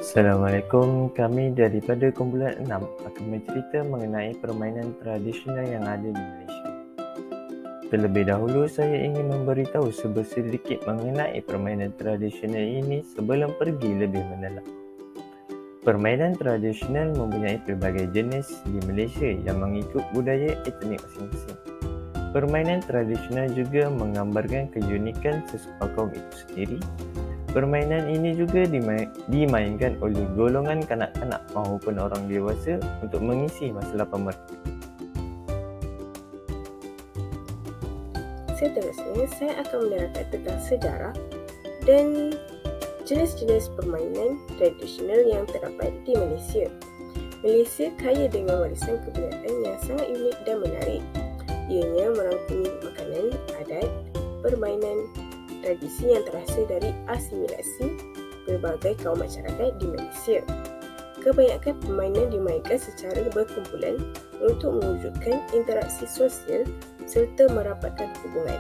Assalamualaikum, kami daripada kumpulan 6 akan bercerita mengenai permainan tradisional yang ada di Malaysia. Terlebih dahulu, saya ingin memberitahu sedikit mengenai permainan tradisional ini sebelum pergi lebih mendalam. Permainan tradisional mempunyai pelbagai jenis di Malaysia yang mengikut budaya etnik masing-masing. Permainan tradisional juga menggambarkan keunikan sesuatu kaum itu sendiri. Permainan ini juga dimainkan oleh golongan kanak-kanak maupun orang dewasa untuk mengisi masa lapang mereka. Seterusnya, saya akan menerangkan tentang sejarah dan jenis-jenis permainan tradisional yang terdapat di Malaysia. Malaysia kaya dengan warisan kebudayaan yang sangat unik dan menarik. Ianya merangkumi makanan, adat, permainan, tradisi yang terhasil dari asimilasi berbagai kaum masyarakat di Malaysia. Kebanyakan permainan dimainkan secara berkumpulan untuk mewujudkan interaksi sosial serta merapatkan hubungan.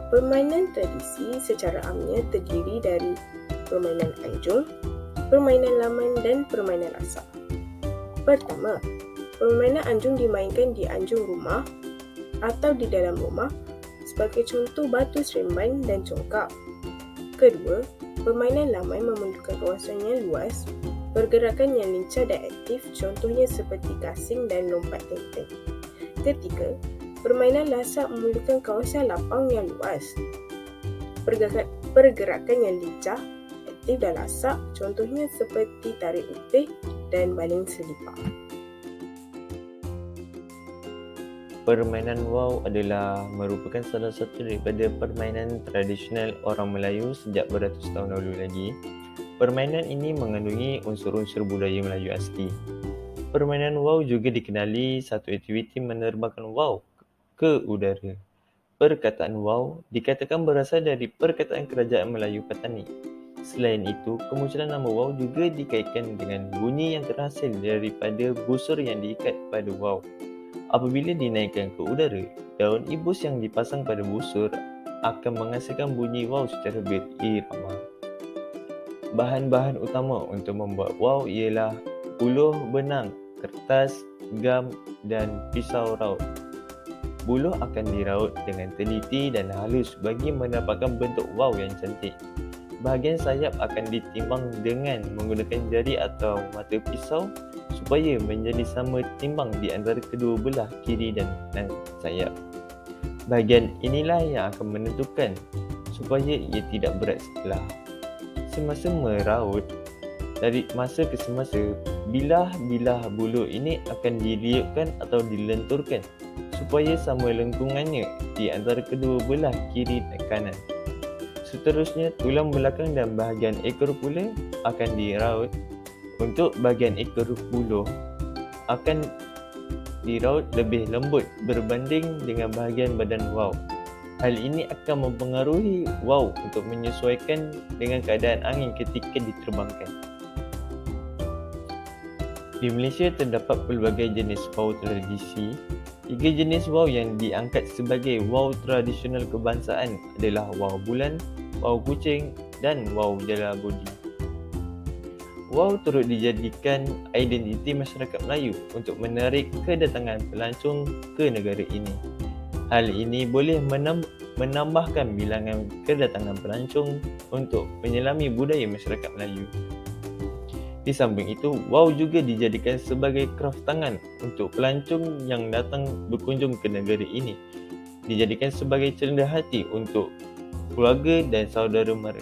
Permainan tradisi secara amnya terdiri dari permainan anjung, permainan laman dan permainan lasak. Pertama, permainan anjung dimainkan di anjung rumah atau di dalam rumah, sebagai contoh batu seremban dan congkak. Kedua, permainan laman memerlukan kawasan yang luas, pergerakan yang lincah dan aktif, contohnya seperti gasing dan lompat tenteng. Ketiga, permainan lasak memerlukan kawasan lapang yang luas, pergerakan yang lincah, aktif dan lasak, contohnya seperti tarik upih dan baling selipar. Permainan wow adalah merupakan salah satu daripada permainan tradisional orang Melayu sejak beratus tahun lalu lagi. Permainan ini mengandungi unsur-unsur budaya Melayu asli. Permainan wow juga dikenali satu aktiviti menerbangkan wow ke udara. Perkataan wow dikatakan berasal dari perkataan kerajaan Melayu Patani. Selain itu, kemunculan nama wow juga dikaitkan dengan bunyi yang terhasil daripada busur yang diikat pada wow. Apabila dinaikkan ke udara, daun ibus yang dipasang pada busur akan menghasilkan bunyi wow secara berirama. Bahan-bahan utama untuk membuat wow ialah buluh benang, kertas, gam dan pisau raut. Buluh akan diraut dengan teliti dan halus bagi mendapatkan bentuk wow yang cantik. Bahagian sayap akan ditimbang dengan menggunakan jari atau mata pisau supaya menjadi sama timbang di antara kedua belah kiri dan kanan sayap. Bahagian inilah yang akan menentukan supaya ia tidak berat sebelah. Semasa meraut, dari masa ke semasa, bilah-bilah buluh ini akan diliupkan atau dilenturkan supaya sama lengkungannya di antara kedua belah kiri dan kanan. Seterusnya, tulang belakang dan bahagian ekor pula akan diraut. Untuk bahagian ekor buluh akan diraut lebih lembut berbanding dengan bahagian badan wow. Hal ini akan mempengaruhi wow untuk menyesuaikan dengan keadaan angin ketika diterbangkan. Di Malaysia terdapat pelbagai jenis wow tradisi. 3 jenis wow yang diangkat sebagai wow tradisional kebangsaan adalah wow bulan, wow kucing dan wow jala budi. Wow turut dijadikan identiti masyarakat Melayu untuk menarik kedatangan pelancong ke negara ini. Hal ini boleh menambahkan bilangan kedatangan pelancong untuk menyelami budaya masyarakat Melayu. Di samping itu, wow juga dijadikan sebagai kraft tangan untuk pelancong yang datang berkunjung ke negara ini. Dijadikan sebagai cenderia hati untuk keluarga dan saudara mara.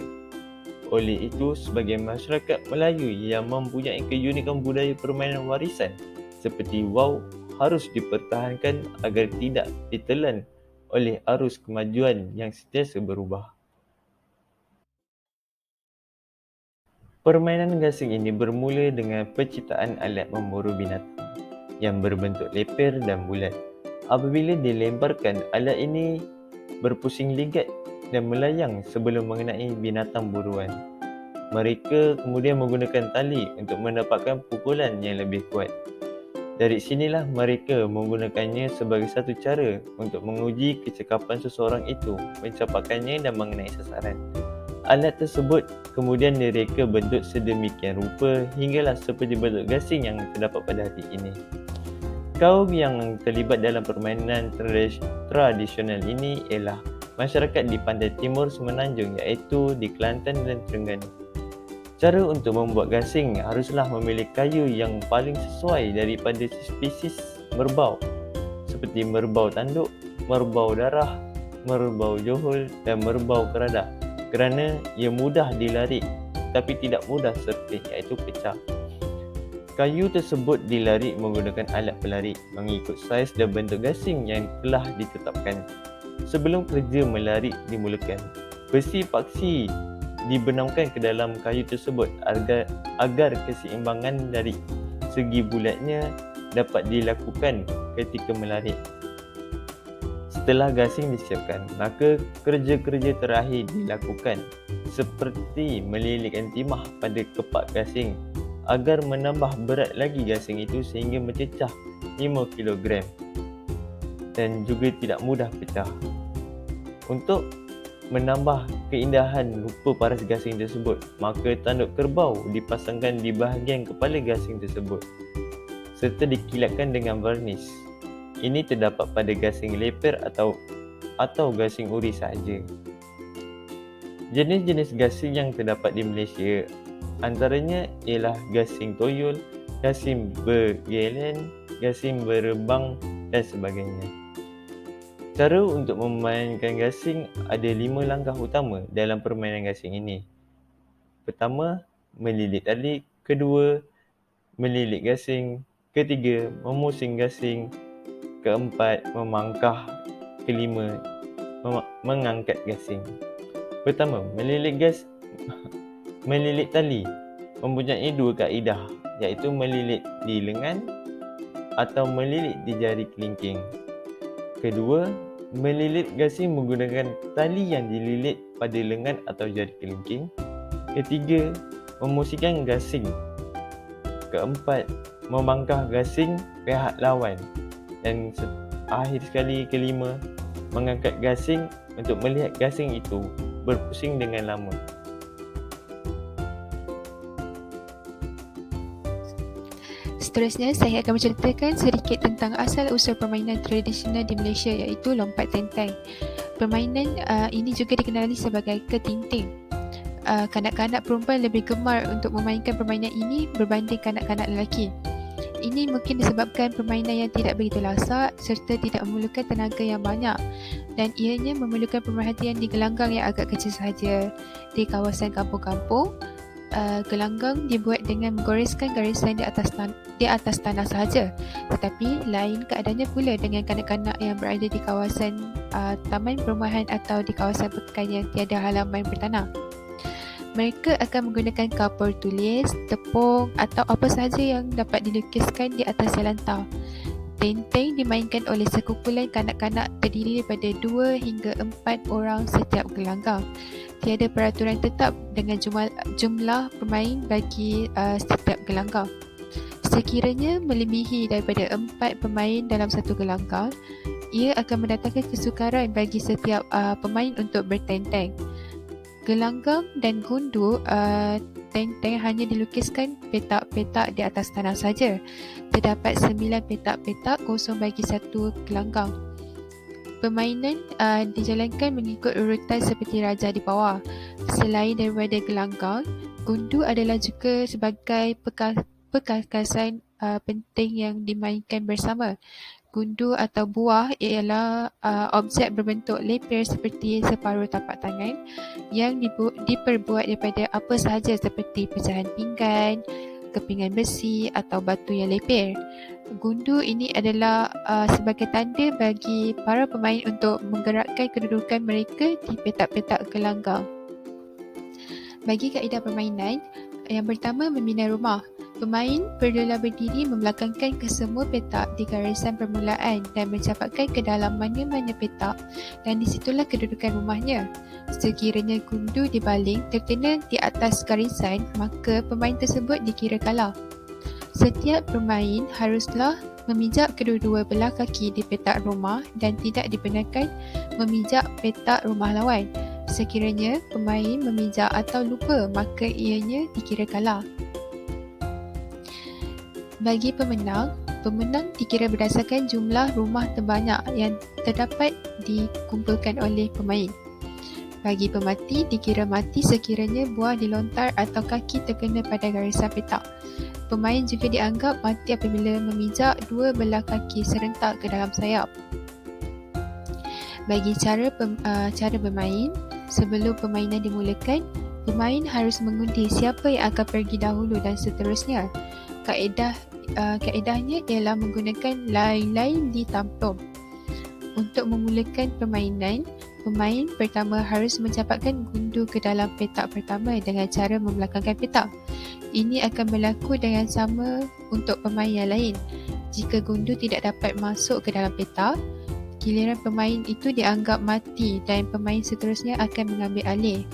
Oleh itu, sebagai masyarakat Melayu yang mempunyai keunikan budaya permainan warisan seperti wow harus dipertahankan agar tidak ditelan oleh arus kemajuan yang sentiasa berubah. Permainan gasing ini bermula dengan penciptaan alat memburu binatang yang berbentuk leper dan bulat. Apabila dilemparkan, alat ini berpusing ligat dan melayang sebelum mengenai binatang buruan. Mereka kemudian menggunakan tali untuk mendapatkan pukulan yang lebih kuat. Dari sinilah mereka menggunakannya sebagai satu cara untuk menguji kecekapan seseorang itu mencapaikannya dan mengenai sasaran. Alat tersebut kemudian direka bentuk sedemikian rupa hinggalah seperti bentuk gasing yang terdapat pada hari ini. Kaum yang terlibat dalam permainan tradisional ini ialah masyarakat di pantai timur Semenanjung iaitu di Kelantan dan Terengganu. Cara untuk membuat gasing haruslah memilih kayu yang paling sesuai daripada spesies merbau seperti merbau tanduk, merbau darah, merbau johol dan merbau keradak kerana ia mudah dilarik tapi tidak mudah serpih iaitu pecah. Kayu tersebut dilarik menggunakan alat pelarik mengikut saiz dan bentuk gasing yang telah ditetapkan. Sebelum kerja melarik dimulakan, besi paksi dibenamkan ke dalam kayu tersebut agar keseimbangan dari segi bulatnya dapat dilakukan ketika melarik. Setelah gasing disiapkan, maka kerja-kerja terakhir dilakukan seperti melilitkan timah pada kepak gasing agar menambah berat lagi gasing itu sehingga mencecah 5 kg dan juga tidak mudah pecah. Untuk menambah keindahan rupa paras gasing tersebut, maka tanduk kerbau dipasangkan di bahagian kepala gasing tersebut serta dikilatkan dengan varnis. Ini terdapat pada gasing leper atau gasing uri sahaja. Jenis-jenis gasing yang terdapat di Malaysia antaranya ialah gasing toyol, gasing bergelen, gasing berebang dan sebagainya. Cara untuk memainkan gasing ada 5 langkah utama dalam permainan gasing ini. Pertama, melilit tali. Kedua, melilit gasing. Ketiga, memusing gasing. Keempat, memangkah. Kelima, mengangkat gasing. Pertama, melilit tali mempunyai 2 kaedah iaitu melilit di lengan atau melilit di jari kelingking. Kedua, melilit gasing menggunakan tali yang dililit pada lengan atau jari kelingking. Ketiga, memusingkan gasing. Keempat, memangkah gasing pihak lawan. Dan akhir sekali kelima, mengangkat gasing untuk melihat gasing itu berpusing dengan lama. Seterusnya, saya akan menceritakan sedikit tentang asal-usul permainan tradisional di Malaysia iaitu lompat tenteng. Permainan ini juga dikenali sebagai ketinting. Kanak-kanak perempuan lebih gemar untuk memainkan permainan ini berbanding kanak-kanak lelaki. Ini mungkin disebabkan permainan yang tidak begitu lasak serta tidak memerlukan tenaga yang banyak dan ianya memerlukan pemerhatian di gelanggang yang agak kecil sahaja. Di kawasan kampung-kampung, gelanggang dibuat dengan menggoreskan garisan di atas tanah sahaja. Tetapi lain keadaannya pula dengan kanak-kanak yang berada di kawasan taman perumahan atau di kawasan pekan yang tiada halaman bertanah. Mereka akan menggunakan kapur tulis, tepung atau apa sahaja yang dapat dilukiskan di atas jelantah. Tenteng dimainkan oleh sekumpulan kanak-kanak terdiri daripada 2 hingga 4 orang setiap gelanggang. Tiada peraturan tetap dengan jumlah pemain bagi setiap gelanggang. Sekiranya melebihi daripada 4 pemain dalam satu gelanggang, ia akan mendatangkan kesukaran bagi setiap pemain untuk bertenteng. Gelanggang dan gundu tenteng hanya dilukiskan petak-petak di atas tanah saja. Terdapat 9 petak-petak kosong bagi satu gelanggang. Permainan dijalankan mengikut urutan seperti raja di bawah. Selain daripada gelanggang, gundu adalah juga sebagai perkakasan penting yang dimainkan bersama. Gundu atau buah ialah objek berbentuk leper seperti separuh tapak tangan yang diperbuat daripada apa sahaja seperti pecahan pinggan, kepingan besi atau batu yang leper. Gundu ini adalah sebagai tanda bagi para pemain untuk menggerakkan kedudukan mereka di petak-petak gelanggang. Bagi kaedah permainan, yang pertama membina rumah. Pemain perlulah berdiri membelakangkan kesemua petak di garisan permulaan dan mencapai ke dalam mana-mana petak dan disitulah kedudukan rumahnya. Sekiranya gundu dibaling terkena di atas garisan, maka pemain tersebut dikira kalah. Setiap pemain haruslah memijak kedua-dua belah kaki di petak rumah dan tidak dibenarkan memijak petak rumah lawan. Sekiranya pemain memijak atau lupa, maka ianya dikira kalah. Bagi pemenang dikira berdasarkan jumlah rumah terbanyak yang terdapat dikumpulkan oleh pemain. Bagi pemati, dikira mati sekiranya buah dilontar atau kaki terkena pada garisan petak. Pemain juga dianggap mati apabila memijak dua belah kaki serentak ke dalam sayap. Bagi cara bermain, sebelum permainan dimulakan, pemain harus mengundi siapa yang akan pergi dahulu dan seterusnya. Kaedahnya ialah menggunakan lain-lain di tamplum. Untuk memulakan permainan, pemain pertama harus mencampakkan gundu ke dalam petak pertama dengan cara membelakangkan petak. Ini akan berlaku dengan sama untuk pemain yang lain. Jika gundu tidak dapat masuk ke dalam petak, giliran pemain itu dianggap mati dan pemain seterusnya akan mengambil alih.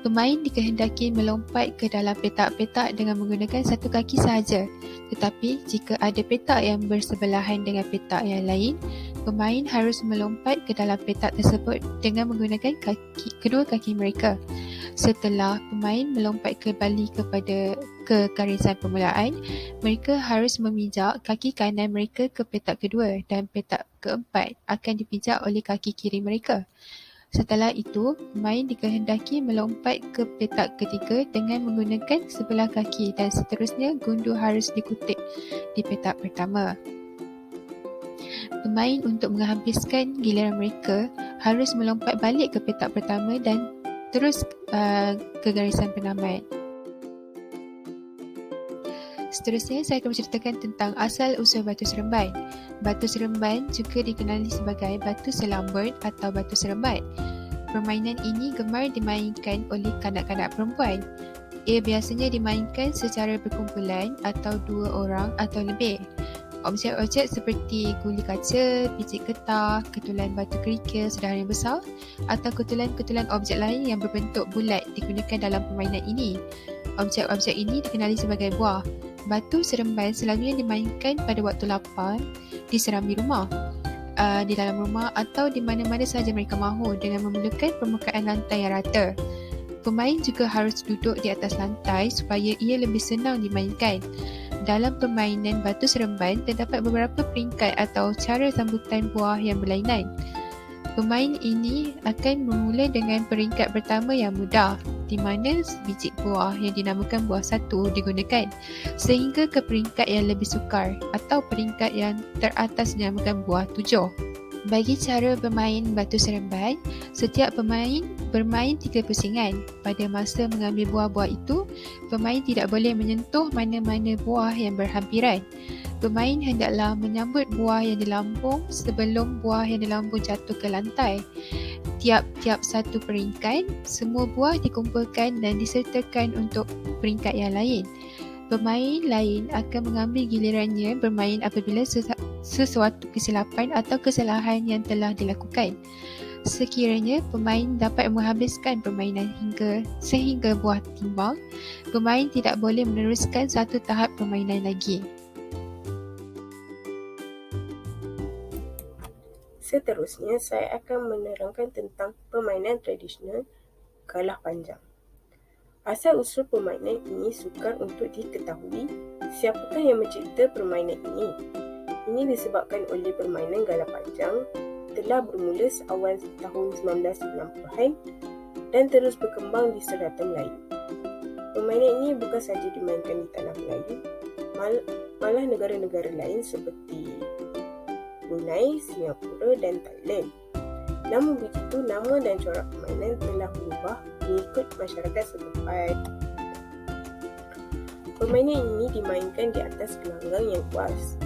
Pemain dikehendaki melompat ke dalam petak-petak dengan menggunakan satu kaki sahaja. Tetapi jika ada petak yang bersebelahan dengan petak yang lain, pemain harus melompat ke dalam petak tersebut dengan menggunakan kedua kaki mereka. Setelah pemain melompat kembali ke garisan permulaan, mereka harus memijak kaki kanan mereka ke petak kedua dan petak keempat akan dipijak oleh kaki kiri mereka. Setelah itu, pemain dikehendaki melompat ke petak ketiga dengan menggunakan sebelah kaki dan seterusnya gundu harus dikutip di petak pertama. Pemain untuk menghabiskan giliran mereka harus melompat balik ke petak pertama dan terus ke garisan penamat. Seterusnya, saya akan menceritakan tentang asal-usul batu seremban. Batu seremban juga dikenali sebagai batu selambut atau batu seremban. Permainan ini gemar dimainkan oleh kanak-kanak perempuan. Ia biasanya dimainkan secara berkumpulan atau dua orang atau lebih. Objek-objek seperti guli kaca, biji getah, ketulan batu kerikil sedara yang besar atau ketulan-ketulan objek lain yang berbentuk bulat digunakan dalam permainan ini. Objek-objek ini dikenali sebagai buah. Batu seremban selalunya dimainkan pada waktu lapar di serambi rumah, di dalam rumah atau di mana-mana sahaja mereka mahu dengan memerlukan permukaan lantai yang rata. Pemain juga harus duduk di atas lantai supaya ia lebih senang dimainkan. Dalam permainan batu seremban terdapat beberapa peringkat atau cara sambutan buah yang berlainan. Pemain ini akan memula dengan peringkat pertama yang mudah, di mana sebiji buah yang dinamakan buah satu digunakan sehingga ke peringkat yang lebih sukar atau peringkat yang teratas dinamakan buah 7. Bagi cara bermain batu seremban, setiap pemain bermain 3 pusingan. Pada masa mengambil buah-buah itu, pemain tidak boleh menyentuh mana-mana buah yang berhampiran. Pemain hendaklah menyambut buah yang dilambung sebelum buah yang dilambung jatuh ke lantai. Tiap-tiap satu peringkat, semua buah dikumpulkan dan disertakan untuk peringkat yang lain. Pemain lain akan mengambil gilirannya bermain apabila sesuatu kesilapan atau kesalahan yang telah dilakukan. Sekiranya pemain dapat menghabiskan permainan sehingga buah timbang, pemain tidak boleh meneruskan satu tahap permainan lagi. Seterusnya, saya akan menerangkan tentang permainan tradisional kalah panjang. Asal-usul permainan ini sukar untuk diketahui siapakah yang mencipta permainan ini. Ini disebabkan oleh permainan galah panjang telah bermula seawal tahun 1990-an dan terus berkembang di serata Melayu. Permainan ini bukan sahaja dimainkan di tanah Melayu, malah negara-negara lain seperti Brunei, Singapura dan Thailand. Namun begitu, nama dan corak permainan telah berubah mengikut masyarakat setempat. Permainan ini dimainkan di atas gelanggang yang luas,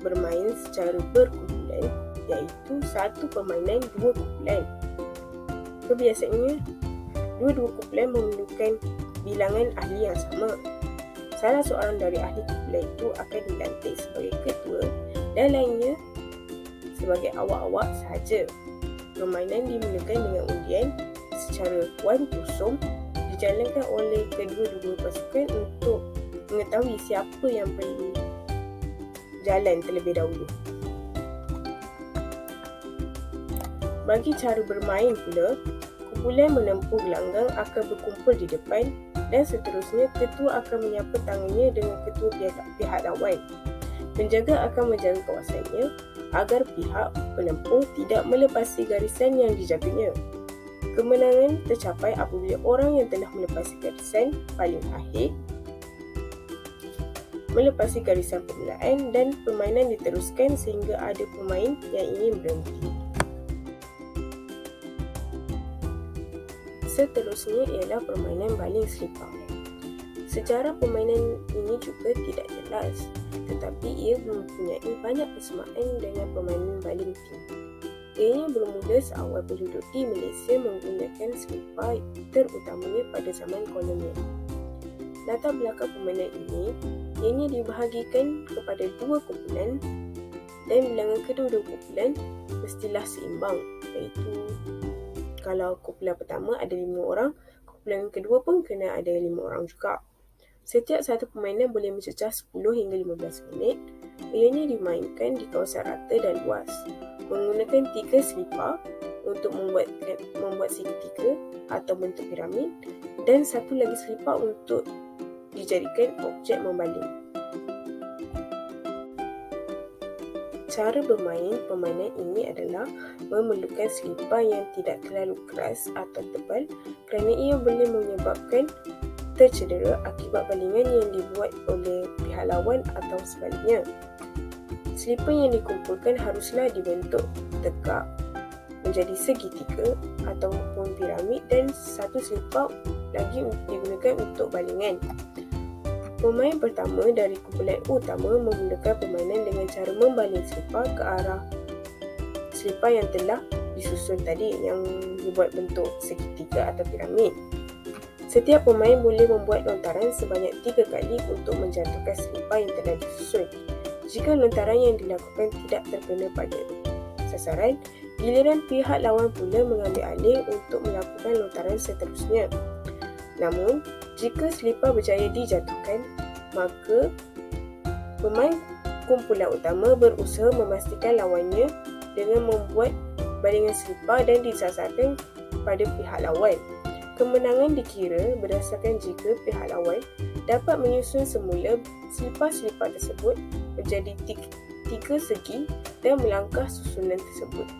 bermain secara berkumpulan, iaitu satu permainan dua kumpulan. Kebiasaannya, dua-dua kumpulan memerlukan bilangan ahli yang sama. Salah seorang dari ahli kumpulan itu akan dilantik sebagai ketua dan lainnya sebagai awak-awak sahaja. Permainan dimulakan dengan undian secara puan tusum dijalankan oleh kedua-dua pasukan untuk mengetahui siapa yang paling jalan terlebih dahulu. Bagi cara bermain pula, kumpulan menempuh gelanggang akan berkumpul di depan dan seterusnya ketua akan menyapa tangannya dengan ketua pihak lawan. Penjaga akan menjaga kawasannya agar pihak penempuh tidak melepasi garisan yang dijaganya. Kemenangan tercapai apabila orang yang telah melepasi garisan paling akhir melepasi garisan permulaan dan permainan diteruskan sehingga ada pemain yang ingin berhenti. Seterusnya ialah permainan baling selipar. Sejarah permainan ini juga tidak jelas, tetapi ia mempunyai banyak persamaan dengan permainan baling tim. Ianya bermula seawal penduduk di Malaysia menggunakan selipar terutamanya pada zaman kolonial. Latar belakang permainan ini, ianya dibahagikan kepada dua kumpulan dan bilangan kedua-dua kumpulan mestilah seimbang, iaitu kalau kumpulan pertama ada 5 orang, kumpulan kedua pun kena ada 5 orang juga. Setiap satu permainan boleh mencecah 10 hingga 15 minit. Ianya dimainkan di kawasan rata dan luas, menggunakan 3 selipar untuk membuat segitiga atau bentuk piramid dan satu lagi selipar untuk dijadikan objek membaling. Cara bermain permainan ini adalah memerlukan selipar yang tidak terlalu keras atau tebal kerana ia boleh menyebabkan tercedera akibat balingan yang dibuat oleh pihak lawan atau sebaliknya. Selipar yang dikumpulkan haruslah dibentuk tegak menjadi segitiga ataupun piramid dan satu selipar lagi digunakan untuk balingan. Pemain pertama dari kumpulan utama memulakan permainan dengan cara membaling selipar ke arah selipar yang telah disusun tadi yang dibuat bentuk segitiga atau piramid. Setiap pemain boleh membuat lontaran sebanyak 3 kali untuk menjatuhkan selipar yang telah disusun. Jika lontaran yang dilakukan tidak terkena pada sasaran, giliran pihak lawan pula mengambil alih untuk melakukan lontaran seterusnya. Namun, jika selipar berjaya dijatuhkan, maka pemain kumpulan utama berusaha memastikan lawannya dengan membuat balingan selipar dan disasarkan pada pihak lawan. Kemenangan dikira berdasarkan jika pihak lawan dapat menyusun semula selipar-selipar tersebut menjadi 3 segi dan melangkah susunan tersebut.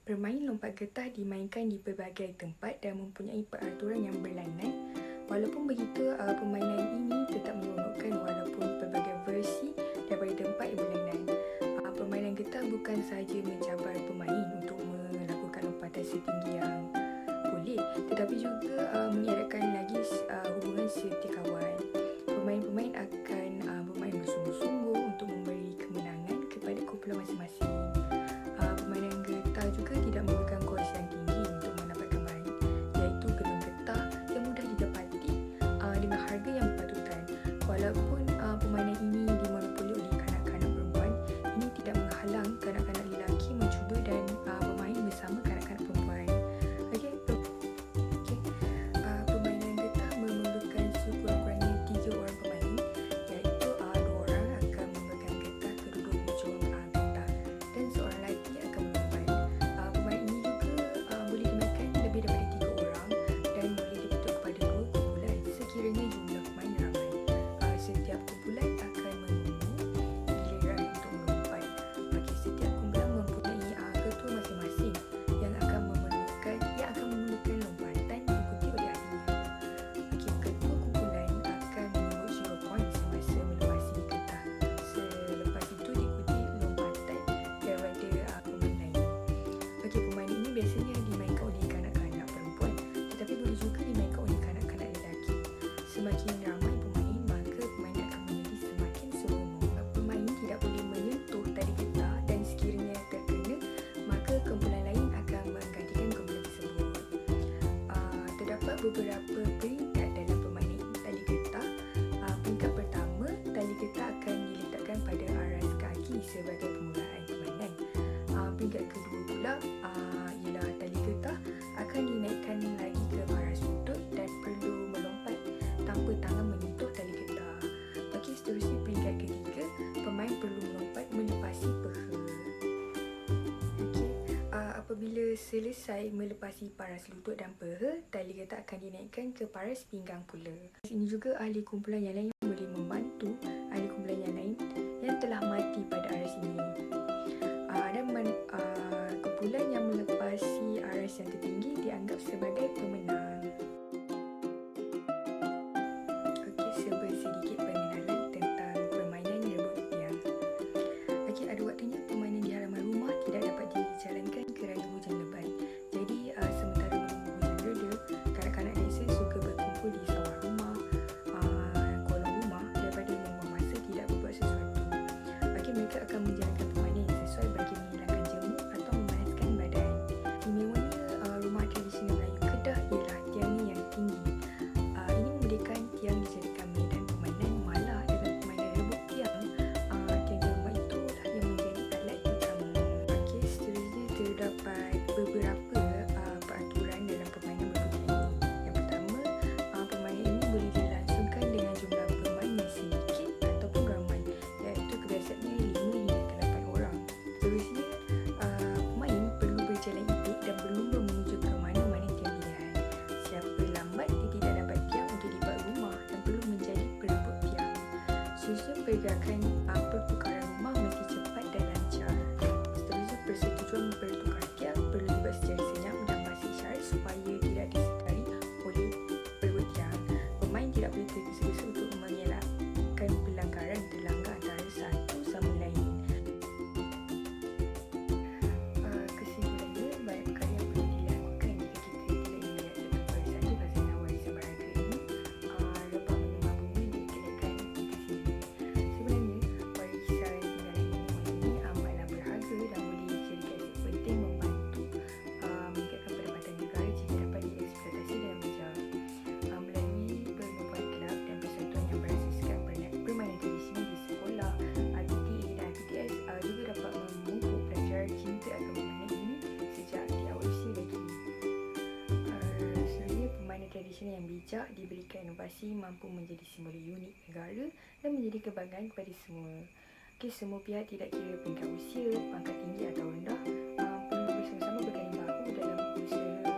Bermain lompat getah dimainkan di pelbagai tempat dan mempunyai peraturan yang berlainan. Walaupun begitu, permainan ini tetap menyeronokkan walaupun pelbagai versi daripada tempat yang berlainan. Permainan getah bukan sahaja mencabar pemain untuk melakukan lompatan setinggi yang boleh, tetapi juga mengeratkan lagi hubungan setiakawan. Pemain-pemain akan bermain bersungguh-sungguh untuk memberi kemenangan kepada kumpulan masing-masing. Permainan getah juga tidak memerlukan kos yang tinggi untuk mendapatkan main, iaitu gelung getah yang mudah didapati dengan harga yang berpatutan. Walaupun permainan ini dimonopoli oleh kanak-kanak perempuan, ini tidak menghalang kanak-kanak lelaki mencuba dan bermain bersama kanak-kanak perempuan. Permainan getah memerlukan sekurang-kurangnya 3 orang pemain, iaitu 2 orang akan memegang getah kedua-dua hujung getah dan beberapa peringkat dalam permainan tali getah. Peringkat pertama, tali getah akan diletakkan pada aras kaki sebagai permulaan permainan. Peringkat kedua pula ialah tali getah akan dinaikkan lagi ke aras lutut dan perlu melompat tanpa tangan menyentuh tali getah. Okey, seterusnya peringkat ketiga, pemain perlu melompat melepasi peha. Apabila selesai melepasi paras lutut dan peha, tali getah akan dinaikkan ke paras pinggang pula. Ini juga ahli kumpulan yang lain boleh membantu ahli kumpulan yang lain yang telah mati pada aras ini. Kumpulan yang melepasi aras yang tertinggi dianggap sebagai pemenang. Okey, sedikit pengenalan tentang permainan rebut tiang. Okey, ada waktunya permainan di halaman rumah tidak dapat dijalankan kerana hujan lebat. Jadi sementara menunggu hujan reda, kanak-kanak desa suka berkumpul di sawah rumah, kolong rumah daripada membuang masa tidak berbuat sesuatu. Okey, mereka akan menjalankan permainan yang sesuai bagi menghilangkan jemu atau memanaskan badan. Istimewanya rumah tradisional Melayu Kedah ialah tiangnya yang tinggi. Ini membolehkan tiang dijadikan medan permainan, malah dalam permainan rebut tiang, tiang rumah itulah yang menjadi alat utama. Okey, seterusnya terdapat beberapa peraturan dalam permainan rebut tiang ini. Yang pertama, permainan ini boleh dilangsungkan dengan jumlah pemain yang sedikit ataupun ramai, iaitu kebiasaannya 5 hingga ke 8 orang. Seterusnya, pemain perlu berjalan itik dan berlumba menuju ke mana-mana tiang pilihan. Siapa lambat dia tidak dapat tiang untuk dibuat rumah dan perlu menjadi perebut tiang. Seterusnya, pergerakan pertukaran rumah mesti cepat dan lancar. Seterusnya, persetujuan bertukar tiang perlu dibuat secara senyap dan bahasa isyarat supaya tidak disedari oleh perebut tiang. Pemain tidak boleh tergesa-gesa untuk mengelakkan pelanggaran terlanggar antara satu sama lain. Kesimpulannya, banyak perkara yang perlu dilakukan jika kita tidak ingin melihat satu barisan khazanah warisan berharga ini lepas menyembah bumi dikirakan kita sendiri. Sebenarnya, warisan tinggalan nenek moyang ini amatlah berharga dan boleh dijadikan aset penting membantu meningkatkan pendapatan negara jika dapat dieksploitasi dengan bijak. Melalui perkumpulan kelab dan persatuan yang berasaskan permainan tradisional di sekolah, PTA dan PTS juga dapat memupuk pelajar cinta akan permainan ini sejak di awal usia lagi. Sebenarnya, permainan tradisional yang bijak diberikan inovasi mampu menjadi simbol unik negara dan menjadi kebanggaan kepada semua. Okey, semua pihak tidak kira peringkat usia, pangkat tinggi atau rendah, perlu bersama-sama berganding bahu dalam usaha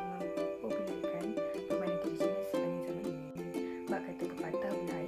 mempopularkan permainan tradisional sepanjang zaman ini. Bak kata pepatah, belah